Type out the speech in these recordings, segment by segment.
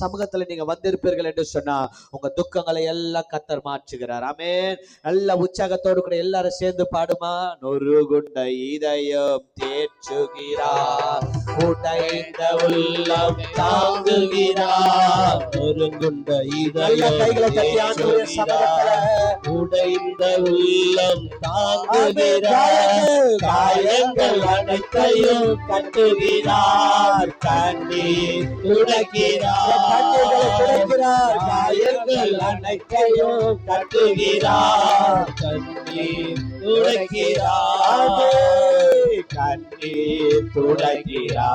சமூகத்துல நீங்க வந்திருப்பீர்கள் என்று சொன்னா உங்க துக்கங்களை எல்லாம் கர்த்தர் மாற்றுகிறார். ஆமென். நல்ல உற்சாகத்தோடு கூட எல்லாரும் சேர்ந்து பாடுமா. நொறுகுண்ட இதயம் தேற்றுகிறார், உடைந்த உள்ளம் தாங்குகிறார். நொறுங்குண்ட இதயம் கைகளை தட்டி ஆண்டவருடைய சமூகத்துல உடைந்த உள்ளம் தாங்குகிறார், காயங்கள் அனைத்தையும் கட்டுகிறார், கண்ணீர் துடைக்கிறார், காயங்கள் அனைத்தையும் கட்டுகிறார், கண்ணீர் துடைக்கிறார், கண்ணீர் துடைக்கிறார்.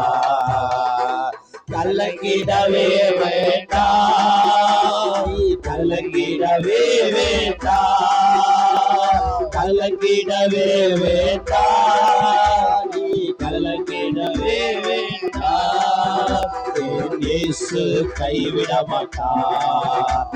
கலங்கிடவே வேண்டாம், கலங்கிடவே வேண்டாம், கலங்கிடவே வேண்டாம், நீ கலங்கிடவே வேண்டாம். இயேசு கைவிட மாட்டார்,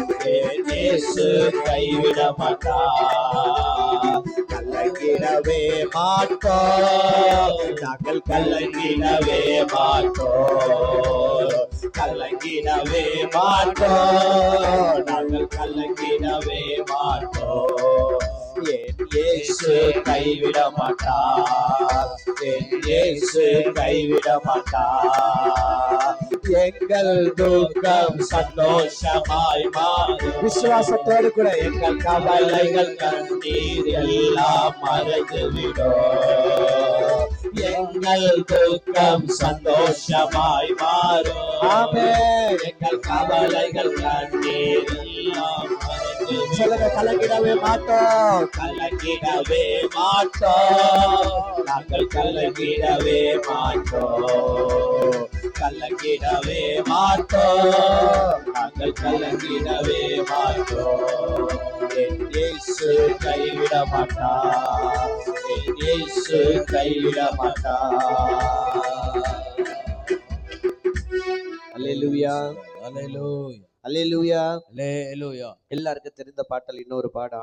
இயேசு கைவிட மாட்டார். கலங்கிடவே மாட்டோம், நாங்கள் கலங்கிடவே மாட்டோம், கலங்கிடவே மாட்டோம், நாங்கள் கலங்கிடவே மாட்டோம். என் இயேசு கைவிட மாட்டார், என் இயேசு கைவிட மாட்டார். எங்கள் துக்கம் சந்தோஷமாய் மாறும். விசுவாசத்தோடு கூட எங்கள் கவலைகள் கண்ணீர் எல்லாம் மறைந்துவிடும். எங்கள் துக்கம் சந்தோஷமாய் மாறும். ஆமென். எங்கள் கவலைகள் கண்ணீர் எல்லாம் சொல்லுங்க. கலங்கிடவே மாட்டோம், கலங்கிடவே மாட்டோம், நாங்கள் கலங்கிடவே மாட்டோம், கலங்கிடவே மாட்டோம், நாங்கள் கலங்கிடவே மாட்டோம். என் இயேசு கைவிட மாட்டார், என் இயேசு கைவிட மாட்டார். அல்லேலூயா, அல்லேலூயா, அல்லேலூயா, அல்லேலூயா. எல்லாருக்கும் தெரிந்த பாட்டல் இன்னொரு பாடம்.